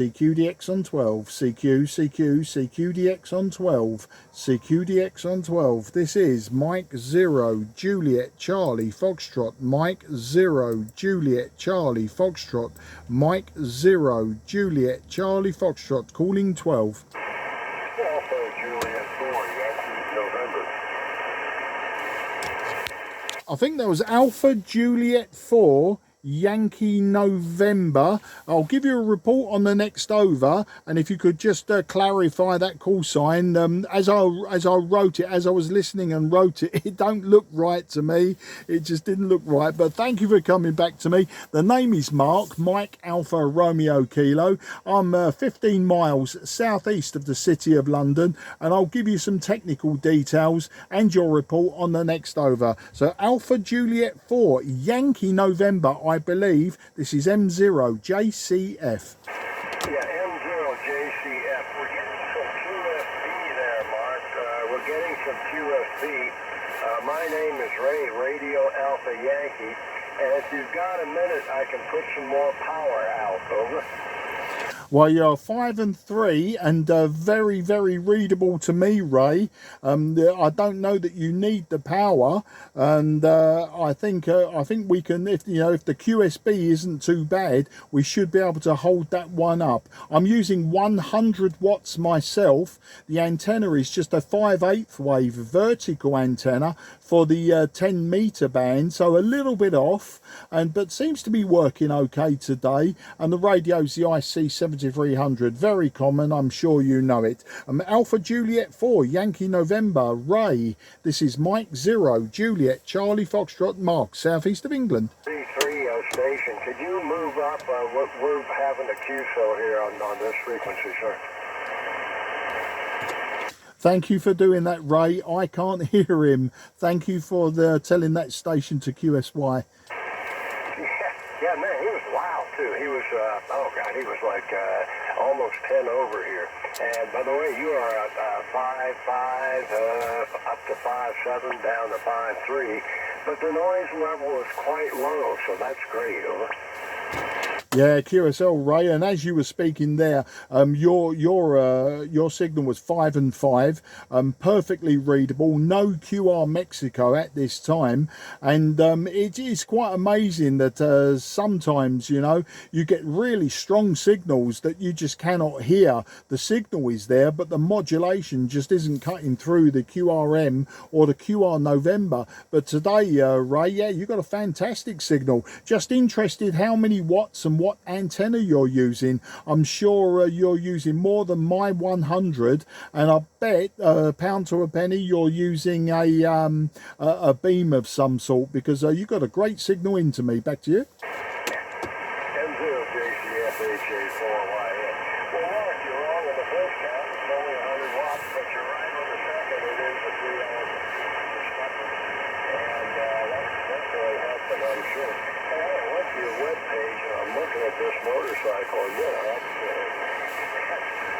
CQDX on 12, CQDX on 12, CQDX on 12. This is Mike 0 Juliet Charlie Foxtrot, Mike 0 Juliet Charlie Foxtrot, Mike 0 Juliet Charlie Foxtrot, calling 12. Alpha Juliet 4, Yankee November. I think that was Alpha Juliet 4 Yankee November. I'll give you a report on the next over, and if you could just clarify that call sign. As I wrote it, as I was listening and wrote it, it don't look right to me. It just didn't look right, but thank you for coming back to me. The name is Mark, Mike Alpha Romeo Kilo. I'm 15 miles southeast of the City of London, and I'll give you some technical details and your report on the next over. So Alpha Juliet 4 Yankee November, I believe this is M0 JCF. Yeah, M0JCF. We're getting some QSB there, Mark. We're getting some QSB. My name is Ray, Radio Alpha Yankee. And if you've got a minute, I can put some more power out. Over. Well, you're 5 and 3 and very, very readable to me, Ray. I don't know that you need the power, and I think we can, if the QSB isn't too bad, we should be able to hold that one up. I'm using 100 watts myself. The antenna is just a 5/8 wave vertical antenna for the 10 meter band, so a little bit off, but seems to be working okay today. And the radio's the IC-7300, very common, I'm sure you know it. Alpha Juliet 4 Yankee November, Ray. This is Mike 0 Juliet Charlie Foxtrot Mark, southeast of England. C3 station, could you move up? We're having a QSO here on this frequency, sir. Thank you for doing that, Ray. I can't hear him. Thank you for telling that station to QSY. Yeah, man, he was wild too. He was, oh God, he was like almost 10 over here. And by the way, you are 5.5 up to 5.7 down to 5.3, but the noise level is quite low, so that's great. Over. Yeah, QSL, Ray, and as you were speaking there, your signal was 5 and 5, perfectly readable, no QR Mexico at this time, and it is quite amazing that sometimes, you get really strong signals that you just cannot hear. The signal is there, but the modulation just isn't cutting through the QRM or the QR November. But today, Ray, yeah, you got a fantastic signal. Just interested how many watts and what antenna you're using. I'm sure you're using more than my 100, and I bet pound to a penny you're using a beam of some sort, because you got a great signal into me. Back to you. M0JCF AJ4YN. Well, Mark, you're wrong on the first count. It's only 100 watts, but you're right on the second. It is a 3-hour perspective. And that's definitely helping, I'm sure. Hey, I went to your webpage, and I'm looking at this motorcycle.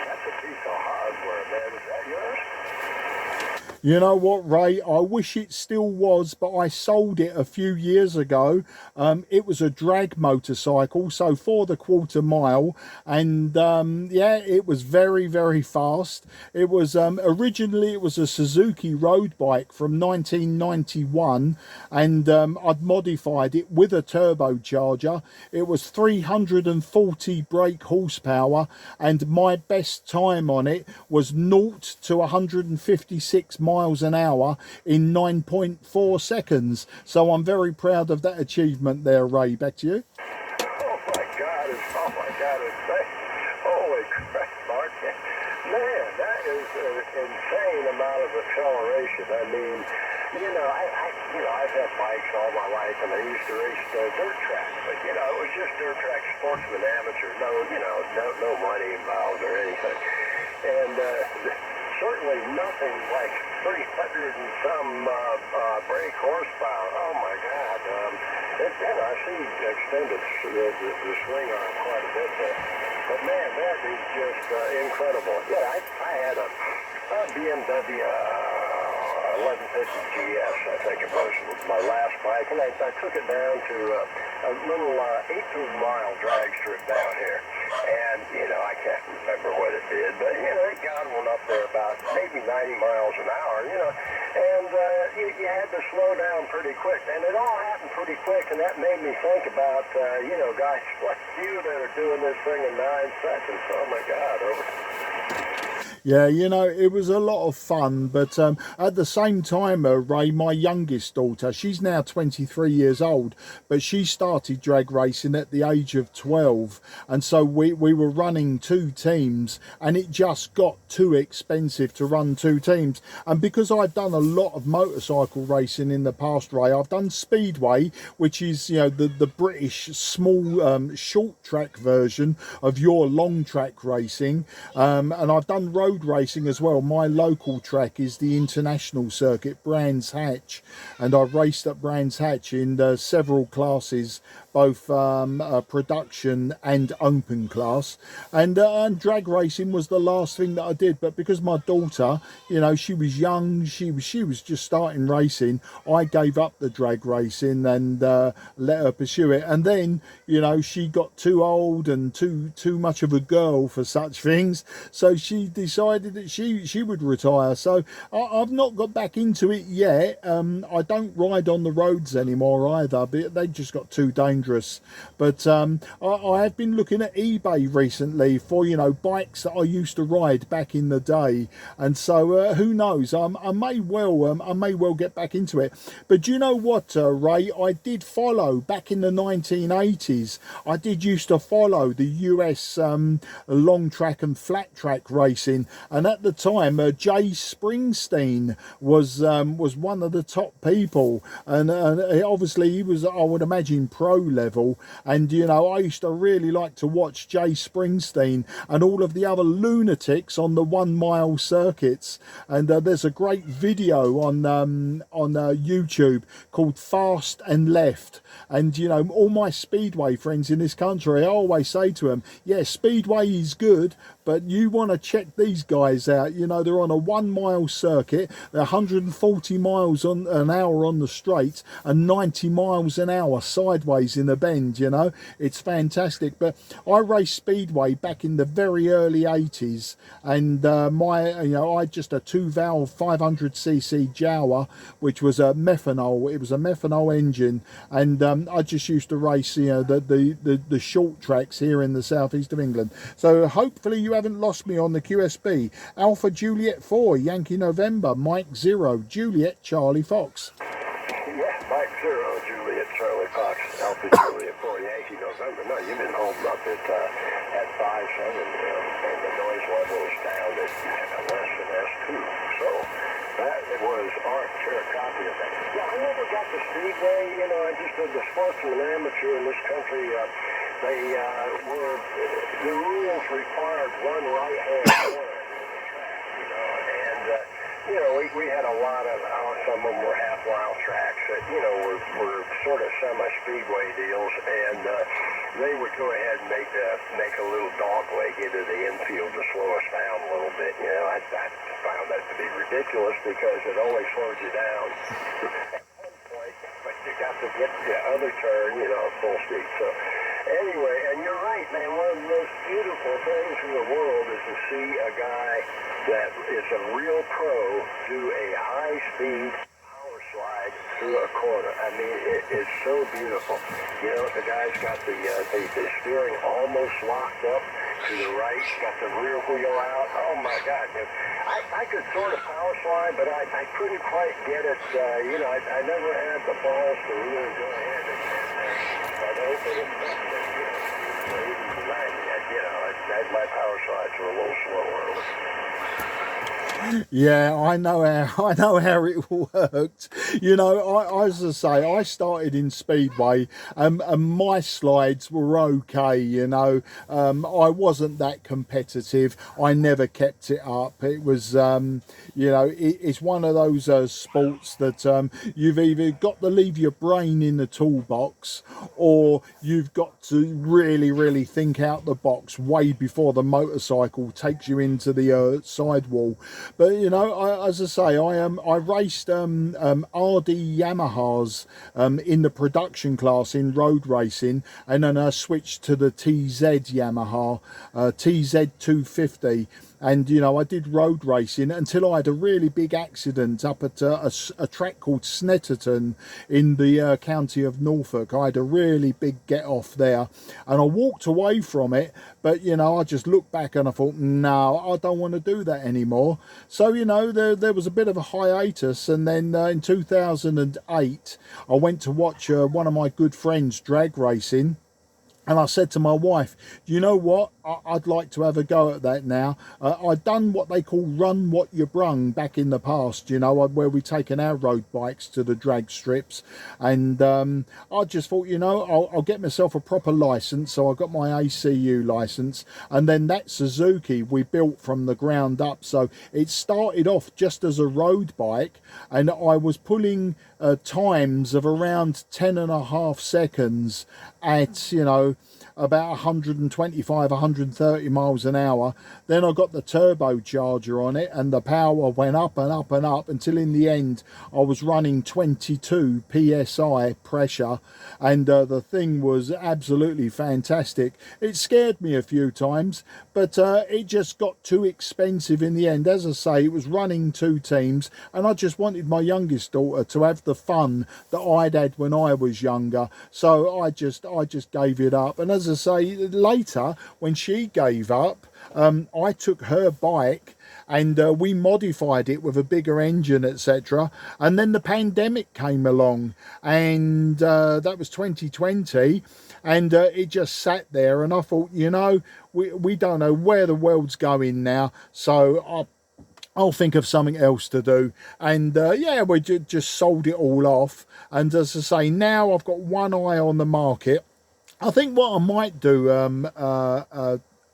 That's a piece of hardware, man. Is that yours? You know what, Ray? I wish it still was, but I sold it a few years ago. It was a drag motorcycle, so for the quarter mile, and yeah, it was very, very fast. It was originally it was a Suzuki road bike from 1991, and I'd modified it with a turbocharger. It was 340 brake horsepower, and my best time on it was 0 to 156 miles an hour in 9.4 seconds. So I'm very proud of that achievement there, Ray. Back to you. Oh my God, holy crap, Mark. Man, that is an insane amount of acceleration. I mean, I've had bikes all my life, and I used to race dirt tracks, but it was just dirt track sportsman, amateur, no money involved or anything. And certainly nothing like 300 and some brake horsepower. Oh my God. I see extended the swing arm quite a bit there. But man, that is just incredible. Yeah, I had a BMW 1150 GS, I think it was my last bike, and I took it down to a little 18-mile drag strip down here. And, you know, I can't remember what it did, but, you know, it got one up there about maybe 90 miles an hour, you know, and you had to slow down pretty quick. And it all happened pretty quick, and that made me think about, you know, guys like you that are doing this thing in 9 seconds. Oh, my God. Yeah, you know, it was a lot of fun, but at the same time, Ray, my youngest daughter, she's now 23 years old, but she started drag racing at the age of 12, and so we were running 2 teams, and it just got too expensive to run 2 teams. And because I've done a lot of motorcycle racing in the past, Ray, I've done Speedway, which is, you know, the British small short track version of your long track racing, and I've done road racing as well. My local track is the international circuit, Brands Hatch, and I've raced at Brands Hatch in several classes, both production and open class, and drag racing was the last thing that I did. But because my daughter, you know, she was young, she was just starting racing, I gave up the drag racing and let her pursue it. And then, you know, she got too old and too much of a girl for such things, so she decided that she would retire. So I've not got back into it yet. I don't ride on the roads anymore either, but they just got too dangerous. But I have been looking at eBay recently for, you know, bikes that I used to ride back in the day, and so who knows, I may well get back into it. But do you know what, Ray, I did follow back in the 1980s. I did used to follow the US long track and flat track racing, and at the time Jay Springsteen was one of the top people, and obviously he was, I would imagine, pro level. And you know, I used to really like to watch Jay Springsteen and all of the other lunatics on the 1 mile circuits. And there's a great video on YouTube called Fast and Left. And you know, all my speedway friends in this country, I always say to them, yeah, speedway is good, but you want to check these guys out. You know, they're on a 1 mile circuit, they're 140 miles an hour on the straight and 90 miles an hour sideways in a bend. You know, it's fantastic. But I raced speedway back in the very early 80s, and I just a 2-valve 500cc Jawa, which was a methanol. It was a methanol engine, and I just used to race, you know, the short tracks here in the southeast of England. So hopefully you haven't lost me on the QSB. Alpha Juliet 4, Yankee November, Mike 0, Juliet Charlie Fox. Yeah, Mike 0, Juliet Charlie Fox, Alpha Juliet 4, Yankee November. No, you've been holding up at 5.7, and the noise level is down at less than S2. So that was our fair copy of that. Yeah, I never got the speedway. You know, I just did the sportsman amateur in this country. The rules required one right-hand corner in the track, you know, and, you know, we had a lot of, some of them were half-mile tracks that, you know, were sort of semi-speedway deals, and they would go ahead and make a little dog leg into the infield to slow us down a little bit. You know, I found that to be ridiculous because it only slows you down at one point, but you got to get the other turn, you know, full speed. So anyway, and you're right, man, one of the most beautiful things in the world is to see a guy that is a real pro do a high-speed power slide through a corner. I mean, it is so beautiful. You know, the guy's got the steering almost locked up to the right, got the rear wheel out. Oh, my God. I could sort of power slide, but I couldn't quite get it. You know, I never had the balls to really go ahead and open it up. My power slides were a little slower. Yeah, I know how it worked. You know, as I say, I started in Speedway, and my slides were okay. You know, I wasn't that competitive. I never kept it up. It was, you know, it's one of those sports that you've either got to leave your brain in the toolbox, or you've got to really think out the box way before the motorcycle takes you into the sidewall. But you know, as I say, I raced RD Yamahas in the production class in road racing, and then I switched to the TZ Yamaha TZ250. And you know, I did road racing until I had a really big accident up at a track called Snetterton in the county of Norfolk. I had a really big get off there, and I walked away from it. But you know, I just looked back and I thought, no, I don't want to do that anymore. So you know, there was a bit of a hiatus, and then in 2008, I went to watch one of my good friends drag racing. And I said to my wife, you know what, I'd like to have a go at that now. I'd done what they call run what you brung back in the past, you know, where we'd taken our road bikes to the drag strips. And I just thought, you know, I'll get myself a proper licence. So I got my ACU licence. And then that Suzuki we built from the ground up. So it started off just as a road bike. And I was pulling times of around 10.5 seconds at, you know, about 125, 130 miles an hour. Then I got the turbocharger on it, and the power went up and up and up until in the end I was running 22 psi pressure, and the thing was absolutely fantastic. It scared me a few times, but it just got too expensive in the end. As I say, it was running 2 teams, and I just wanted my youngest daughter to have the fun that I'd had when I was younger. So I just gave it up. And as I say, later when she gave up, I took her bike and we modified it with a bigger engine, etc. And then the pandemic came along, and that was 2020, and it just sat there. And I thought, you know, we don't know where the world's going now, so I'll think of something else to do. And yeah, we just sold it all off. And as I say, now I've got one eye on the market. I think what I might do,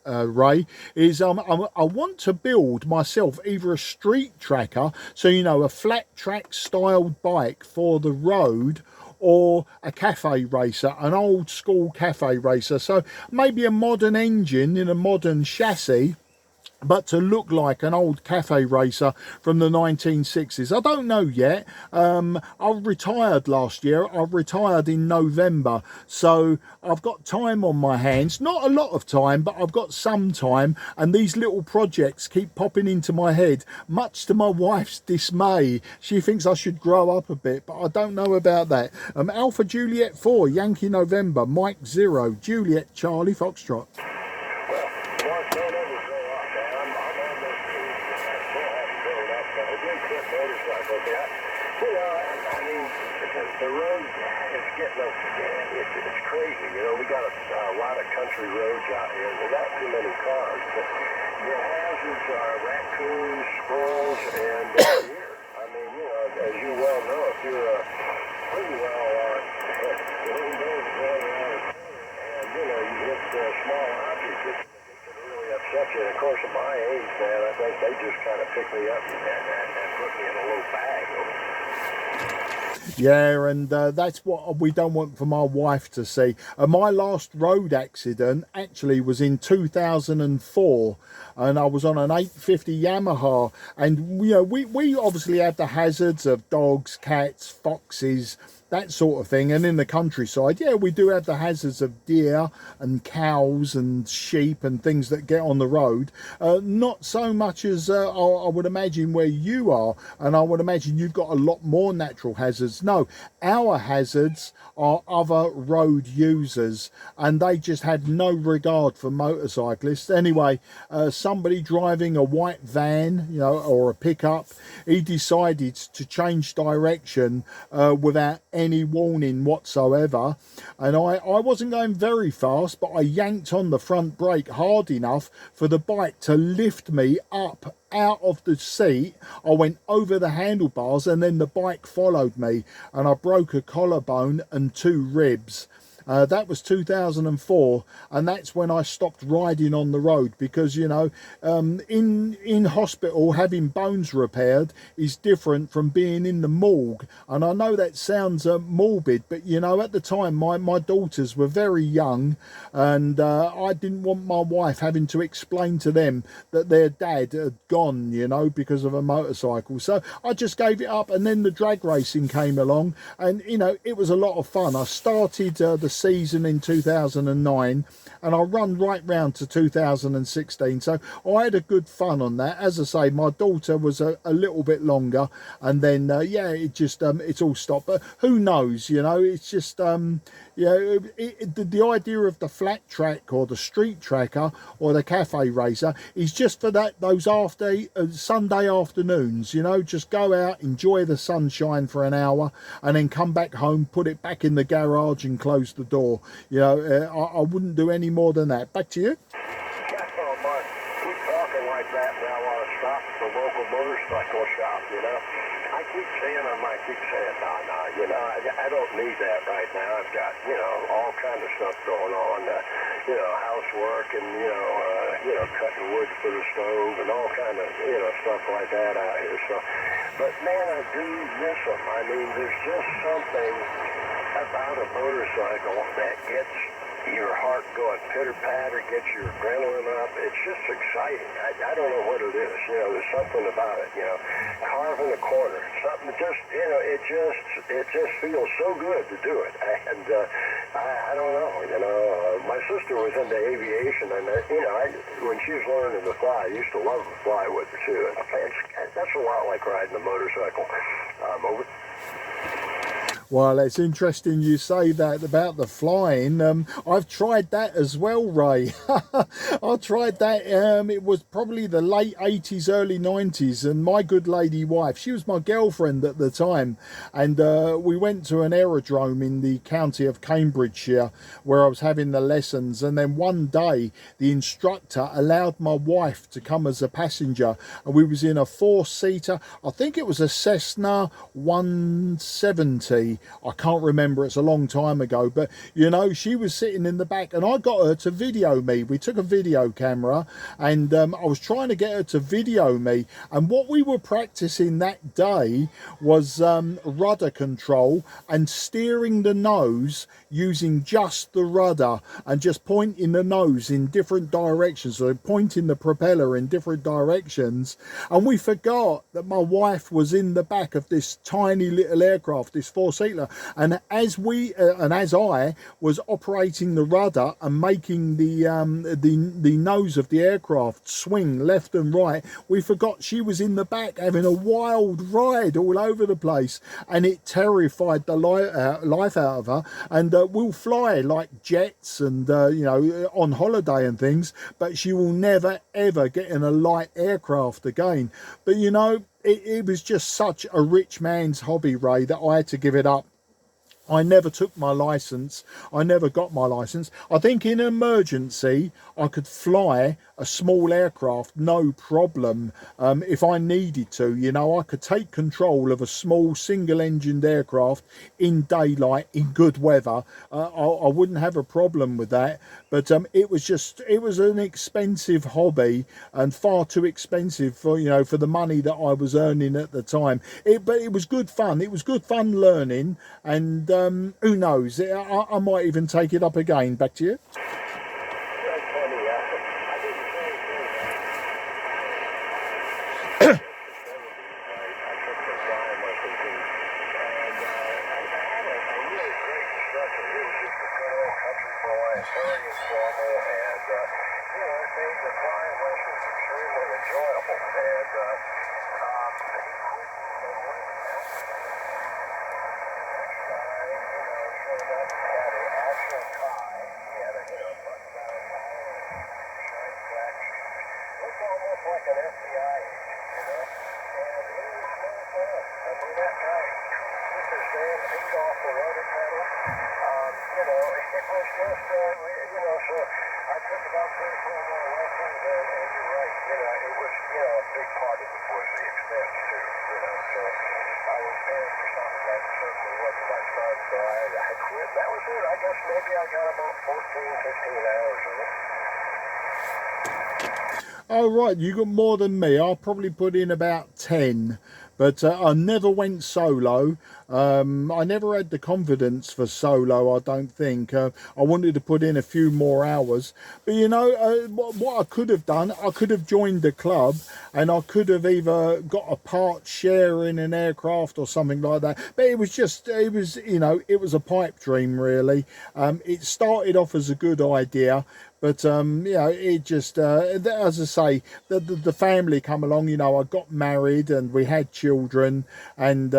Ray, is I want to build myself either a street tracker, so you know, a flat track styled bike for the road, or a cafe racer, an old school cafe racer. So maybe a modern engine in a modern chassis, but to look like an old cafe racer from the 1960s. I don't know yet. I retired last year. I retired in November, so I've got time on my hands. Not a lot of time, but I've got some time, and these little projects keep popping into my head, much to my wife's dismay. She thinks I should grow up a bit, but I don't know about that. Alpha Juliet 4, Yankee November, Mike 0, Juliet Charlie Foxtrot. The road is getting it's crazy. You know, we got a lot of country roads out here. There's not too many cars, but your hazards are raccoons, squirrels, and deer. I mean, you know, as you well know, if you're pretty well little birds going around, and you know, you hit small objects, it can really upset you. And of course, at my age, man, I think they just kind of pick me up and put me in a little bag. Yeah, and that's what we don't want for my wife to see. My last road accident actually was in 2004, and I was on an 850 Yamaha, and you know, we obviously had the hazards of dogs, cats, foxes, that sort of thing. And in the countryside, yeah, we do have the hazards of deer and cows and sheep and things that get on the road. Not so much as I would imagine where you are, and I would imagine you've got a lot more natural hazards. No, our hazards are other road users, and they just had no regard for motorcyclists. Anyway, somebody driving a white van, you know, or a pickup, he decided to change direction without any warning whatsoever. And I wasn't going very fast, but I yanked on the front brake hard enough for the bike to lift me up out of the seat. I went over the handlebars and then the bike followed me, and I broke a collarbone and 2 ribs. That was 2004, and that's when I stopped riding on the road, because, you know, in hospital having bones repaired is different from being in the morgue. And I know that sounds morbid, but, you know, at the time my daughters were very young, and I didn't want my wife having to explain to them that their dad had gone, you know, because of a motorcycle. So I just gave it up, and then the drag racing came along, and, you know, it was a lot of fun. I started the season in 2009, and I run right round to 2016, so I had a good fun on that. As I say, my daughter was a little bit longer, and then yeah, it just it's all stopped. But who knows, you know, it's just yeah, the idea of the flat track or the street tracker or the cafe racer is just for those Sunday afternoons, you know, just go out, enjoy the sunshine for an hour, and then come back home, put it back in the garage and close the door. You know, I wouldn't do any more than that. Back to you. Yeah, so Mark, keep talking like that, and I want to stop at the local motorcycle shop, you know. I keep saying, no, you know, I don't need that right now. I've got, you know, all kind of stuff going on, you know, housework and, you know, cutting wood for the stove and all kind of, you know, stuff like that out here. So, but man, I do miss them. I mean, there's just something about a motorcycle that gets your heart going pitter-patter, gets your adrenaline up. It's just exciting. I don't know what it is. You know, there's something about it, you know. Carving a corner, something just, you know, it just feels so good to do it. And I don't know, you know. My sister was into aviation, and, you know, when she was learning to fly, I used to love to fly with her, too. And that's a lot like riding a motorcycle. Over. Well, it's interesting you say that about the flying. I've tried that as well, Ray. I tried that. It was probably the late 80s, early 90s, and my good lady wife, she was my girlfriend at the time, and we went to an aerodrome in the county of Cambridgeshire where I was having the lessons, and then one day the instructor allowed my wife to come as a passenger, and we was in a 4-seater. I think it was a Cessna 170. I can't remember, it's a long time ago, but, you know, she was sitting in the back, and I got her to video me. We took a video camera, and I was trying to get her to video me, and what we were practicing that day was rudder control and steering the nose using just the rudder and just pointing the nose in different directions, so pointing the propeller in different directions. And we forgot that my wife was in the back of this tiny little aircraft, this 4-seater, and as I was operating the rudder and making the nose of the aircraft swing left and right, we forgot she was in the back having a wild ride all over the place, and it terrified the life out of her. And we'll fly like jets and you know, on holiday and things, but she will never ever get in a light aircraft again. But, you know, it was just such a rich man's hobby, Ray, that I had to give it up. I never took my license. I never got my license. I think in emergency, I could fly a small aircraft, no problem, if I needed to. You know, I could take control of a small single-engined aircraft in daylight, in good weather. I wouldn't have a problem with that. But it was an expensive hobby, and far too expensive for, you know, for the money that I was earning at the time. But it was good fun. It was good fun learning, and who knows, I might even take it up again. Back to you. his damn feet off the rudder pedal. You know, it was just, so I took about 3 or 4 more lessons, and you're right, it was, a big part of it was the expense too, so I was paying for something that certainly wasn't my son, so I quit. That was it. I guess maybe I got about 14, 15 hours of it. Oh right, you got more than me. I'll probably put in about 10, but I never went solo. I never had the confidence for solo, I don't think. I wanted to put in a few more hours, but what I could have done, I could have joined the club, and I could have either got a part share in an aircraft or something like that. But it was a pipe dream, really. It started off as a good idea, but it just as I say, the family come along. I got married and we had children, and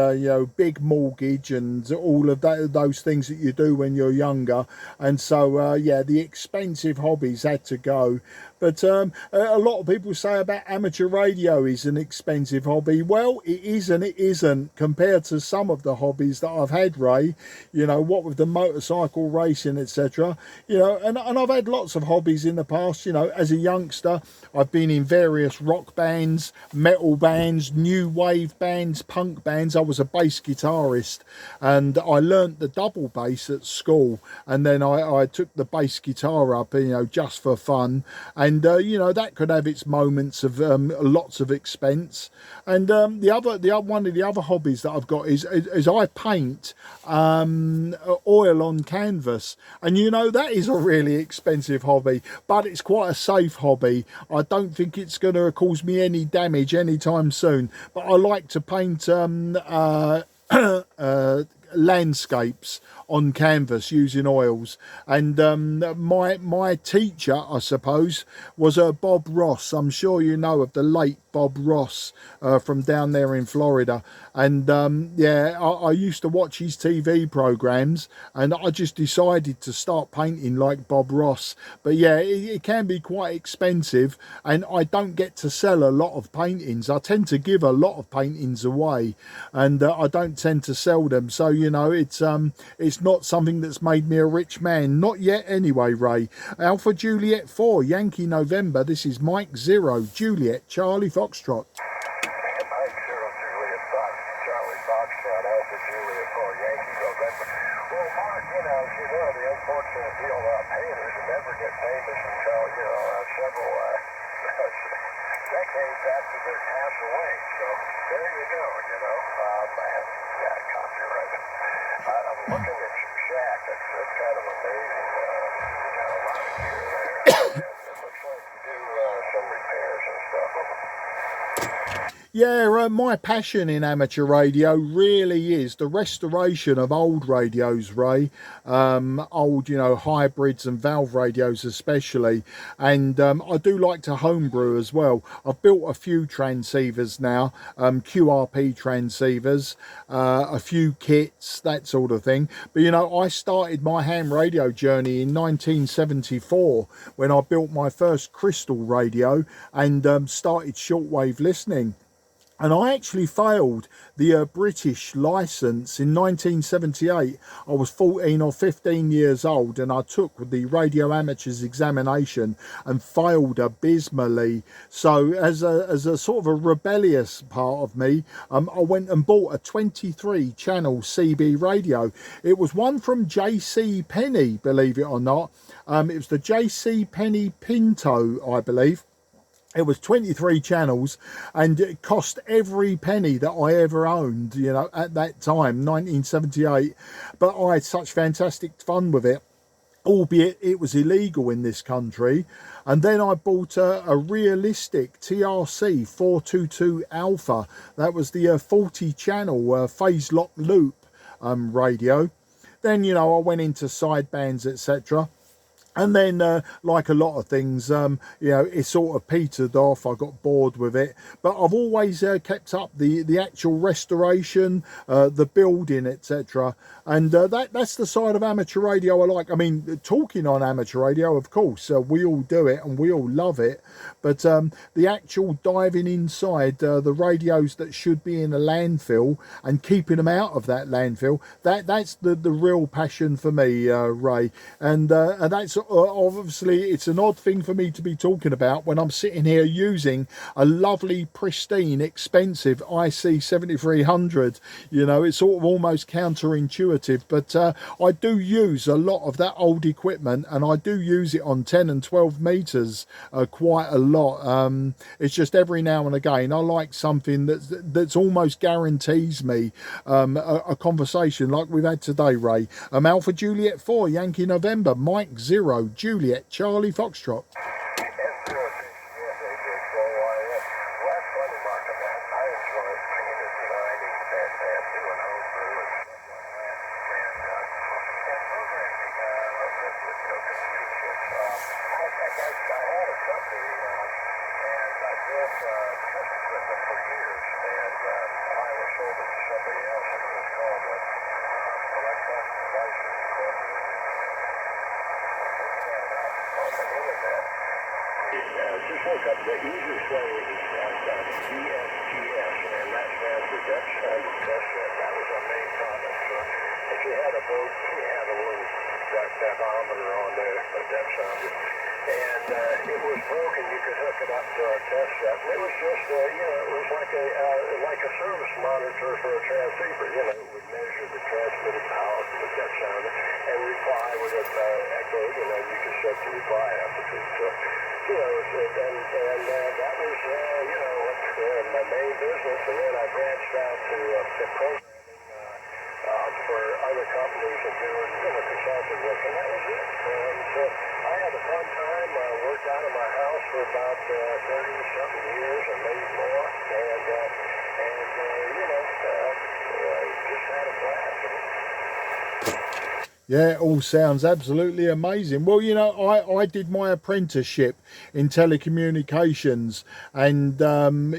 big mortgage and all of those things that you do when you're younger, and so the expensive hobbies had to go. But a lot of people say about amateur radio is an expensive hobby. Well, it is and it isn't, compared to some of the hobbies that I've had, Ray. What with the motorcycle racing, etc. And I've had lots of hobbies in the past. As a youngster, I've been in various rock bands, metal bands, new wave bands, punk bands. I was a bass guitarist, and I learnt the double bass at school, and then I took the bass guitar up, just for fun. And that could have its moments of lots of expense. And one of the other hobbies that I've got is I paint oil on canvas, and that is a really expensive hobby, but it's quite a safe hobby. I don't think it's going to cause me any damage anytime soon. But I like to paint landscapes on canvas using oils, and my teacher, I suppose, was Bob Ross. I'm sure you know of the late Bob Ross from down there in Florida, and I used to watch his TV programs, and I just decided to start painting like Bob Ross. But it can be quite expensive, and I don't get to sell a lot of paintings. I tend to give a lot of paintings away, and I don't tend to sell them, so it's not something that's made me a rich man, not yet anyway. Ray, Alpha Juliet 4 Yankee November, this is Mike 0 Juliet Charlie Foxtrot. Mike 0 Juliet Charlie Foxtrot, Alpha Juliet 4 Yankee November. Well, Mark, as you know, the unfortunate deal about painters who never get famous until several decades after they're passed away. So there you go. Copyright. I'm looking at your shack. It's kind of amazing. You got a lot of gear there. It looks like you do some repairs and stuff. Yeah, my passion in amateur radio really is the restoration of old radios, Ray. Old, hybrids and valve radios especially. And I do like to homebrew as well. I've built a few transceivers now, QRP transceivers, a few kits, that sort of thing. But, I started my ham radio journey in 1974 when I built my first crystal radio and started shortwave listening. And I actually failed the British licence in 1978. I was 14 or 15 years old, and I took the radio amateurs examination and failed abysmally. So as a sort of a rebellious part of me, I went and bought a 23 channel CB radio. It was one from J.C. Penney, believe it or not. It was the J.C. Penney Pinto, I believe. It was 23 channels, and it cost every penny that I ever owned, at that time, 1978. But I had such fantastic fun with it, albeit it was illegal in this country. And then I bought a realistic TRC 422 Alpha. That was the 40 channel phase lock loop radio. Then, I went into sidebands, etc. And then, like a lot of things, you know, it sort of petered off. I got bored with it, but I've always kept up the actual restoration, the building, etc. And that's the side of amateur radio I like. I mean, talking on amateur radio, of course, we all do it and we all love it. But the actual diving inside the radios that should be in a landfill and keeping them out of that landfill, that's the real passion for me, Ray. And that's obviously, it's an odd thing for me to be talking about when I'm sitting here using a lovely, pristine, expensive IC-7300. You know, it's sort of almost counterintuitive, but I do use a lot of that old equipment, and I do use it on 10 and 12 meters quite a lot. It's just every now and again I like something that's almost guarantees me a conversation like we've had today, Ray. Alpha Juliet 4 Yankee November Mike 0 Juliet Charlie Foxtrot. Just look up the easiest way is DSTS, and that stands for Depth Standard Test Set. That was our main product. So if you had a boat, you had a little depthometer on there, a depth sounder, and it was broken. You could hook it up to our test set. And it was just, you know, it was like a service monitor for a transceiver. You know, it would measure the transmitted power from the depth sounder and reply with an echo. You know, you could set the reply amplitude. So, you know, and that was, you know, my main business. And then I branched out to programming for other companies and doing, you know, consulting work, and that was it. So I had a fun time. Worked out of my house for about 30-something years, or maybe more, and you know, just had a blast. Yeah, it all sounds absolutely amazing. Well, you know, I did my apprenticeship in telecommunications, and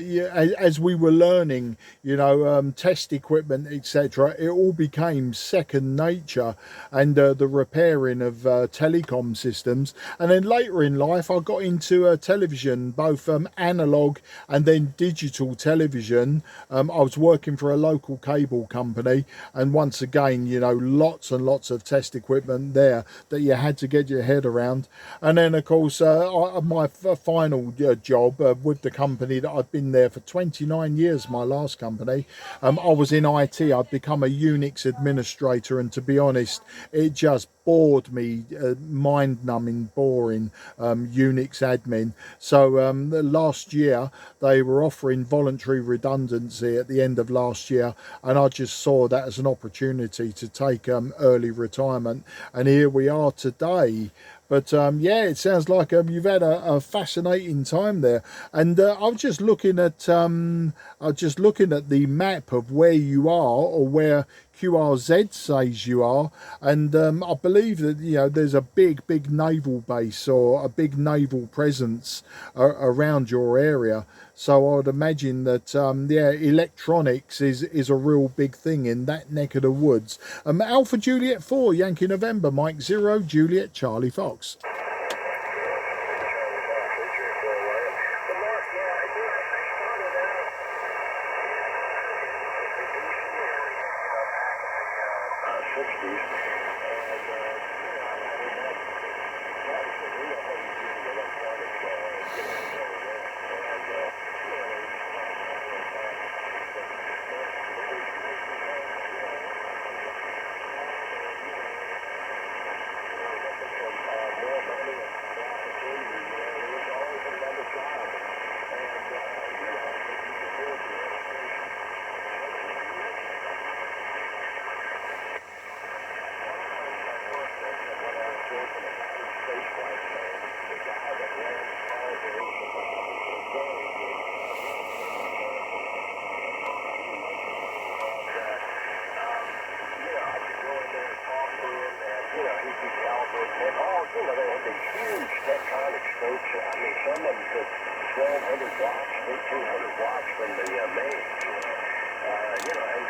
yeah, as we were learning, you know, test equipment, etc., it all became second nature, and the repairing of telecom systems. And then later in life, I got into television, both analog and then digital television. I was working for a local cable company, and once again, you know, lots and lots of test equipment there that you had to get your head around. And then of course my final job with the company that I'd been there for 29 years, my last company, I was in IT. I'd become a Unix administrator, and to be honest, it just bored me, mind-numbing, boring Unix admin. So last year they were offering voluntary redundancy at the end of last year, and I just saw that as an opportunity to take early retirement, and here we are today. But yeah, it sounds like you've had a fascinating time there. And I was just looking at the map of where you are, or where QRZ says you are, and I believe that, you know, there's a big naval base or a big naval presence around your area. So I would imagine that yeah, electronics is a real big thing in that neck of the woods. Alpha Juliet 4 Yankee November Mike 0 Juliet Charlie Fox. know, they had these huge tectonic scopes. I mean, some of them took 1,200 watts, 1,300 watts from the mains, you know, and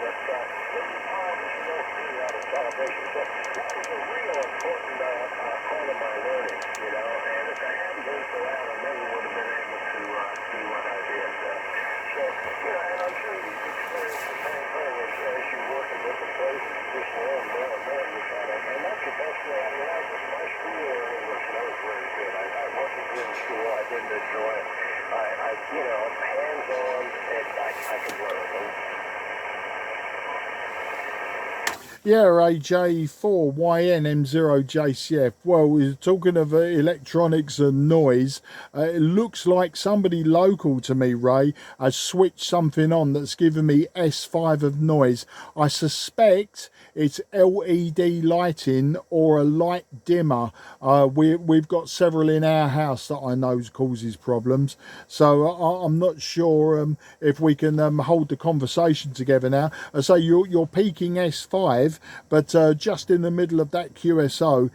but obviously don't see out of celebration. So that was a real important part of my learning, you know, and if I hadn't been for that, I never would have been able to do what I did. So, you know, and I'm sure you experience the same thing as you work in different places. You just learn more and more. You kind of, and that's the best way. I mean, my school learning was never very good. I wasn't good in school. I didn't enjoy it. You know, hands-on, and I could learn. Yeah, AJ4YN M0JCF. Well, we're talking of electronics and noise. It looks like somebody local to me, Ray, has switched something on that's given me S5 of noise. I suspect it's LED lighting or a light dimmer. We've got several in our house that I know causes problems. So I'm not sure if we can hold the conversation together now. I say you're peaking S5. But just in the middle of that QSO,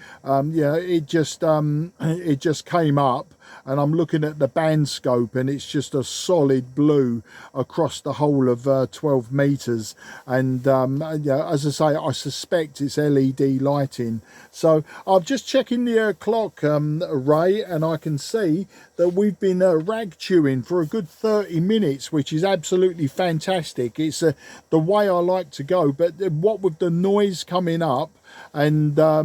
yeah, it just came up, and I'm looking at the band scope, and it's just a solid blue across the whole of 12 meters. And yeah, as I say, I suspect it's LED lighting. So I'm just checking the clock, Ray, and I can see that we've been rag chewing for a good 30 minutes, which is absolutely fantastic. It's the way I like to go. But what with the noise coming up, and I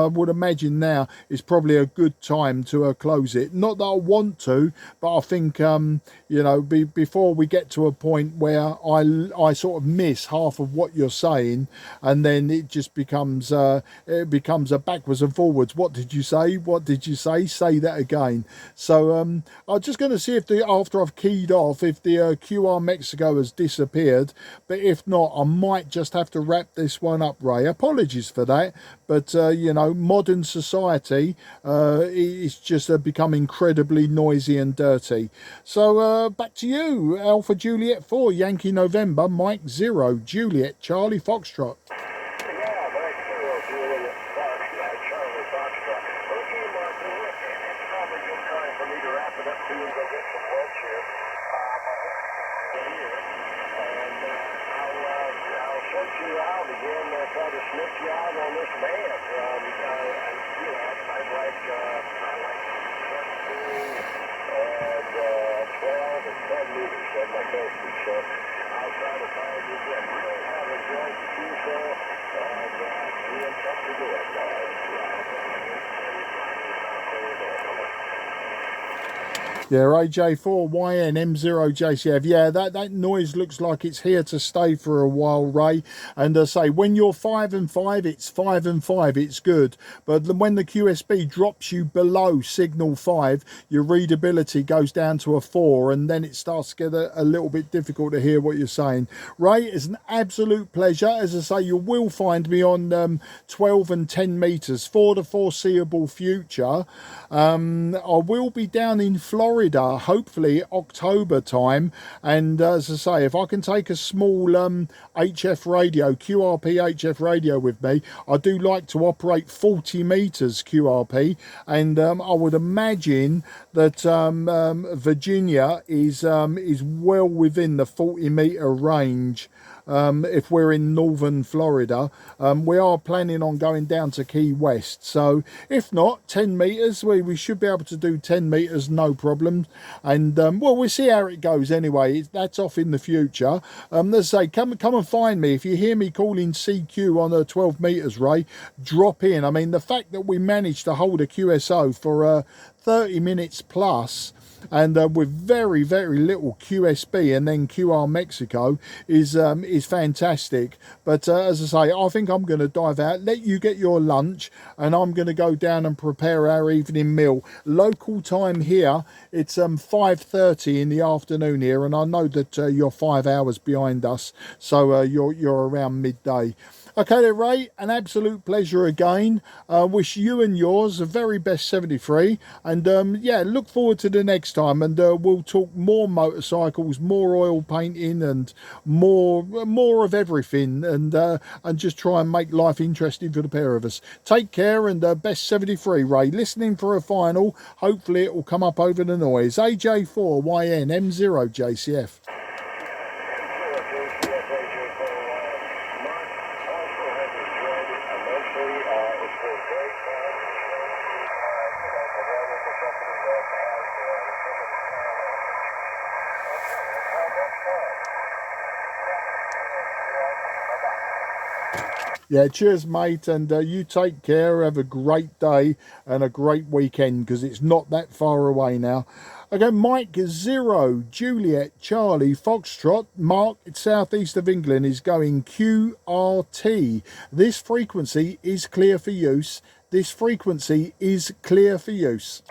would imagine now is probably a good time to close it. Not that I want to, but I think you know, before we get to a point where I sort of miss half of what you're saying, and then it just becomes a backwards and forwards. What did you say? What did you say? Say that again. So I'm just going to see if after I've keyed off, if the QR Mexico has disappeared. But if not, I might just have to wrap this one up, Ray. Apologies for that, but you know, modern society is just become incredibly noisy and dirty. So back to you. Alpha Juliet 4 Yankee November Mike 0 Juliet Charlie Foxtrot. Try to snip you out on this band. You know, I like 12 and 10 meters of my coasters, so I'll try to find you again. Really have enjoyed the QSO, and we intend to do it. Yeah, AJ4YN M0JCF. Yeah, that noise looks like it's here to stay for a while, Ray. And I say, when you're 5 and 5, it's 5 and 5, it's good. But when the QSB drops you below signal 5, your readability goes down to a 4, and then it starts to get a little bit difficult to hear what you're saying. Ray, it's an absolute pleasure. As I say, you will find me on 12 and 10 meters for the foreseeable future. I will be down in Florida, hopefully October time, and as I say, if I can take a small HF radio, QRP HF radio with me, I do like to operate 40 meters QRP, and I would imagine that Virginia is well within the 40 meter range. If we're in northern Florida, we are planning on going down to Key West. So if not 10 meters, we should be able to do 10 meters, no problem. And well, we'll see how it goes anyway. That's off in the future. Let's say, come and find me. If you hear me calling CQ on 12 meters, Ray, drop in. I mean, the fact that we managed to hold a QSO for 30 minutes plus, and with very little QSB and then QR Mexico is fantastic. But as I say, I think I'm going to dive out, let you get your lunch, and I'm going to go down and prepare our evening meal. Local time here, it's 5:30 in the afternoon here, and I know that you're 5 hours behind us, so you're around midday. Okay then, Ray, an absolute pleasure again. Wish you and yours the very best 73, and yeah, look forward to the next time, and we'll talk more motorcycles, more oil painting, and more of everything, and just try and make life interesting for the pair of us. Take care, and best 73, Ray. Listening for a final. Hopefully it will come up over the noise. AJ4YN M0 JCF. Yeah, cheers, mate, and you take care. Have a great day and a great weekend, because it's not that far away now. Again, Mike 0 Juliet Charlie Foxtrot Mark, southeast of England, is going QRT. This frequency is clear for use. This frequency is clear for use.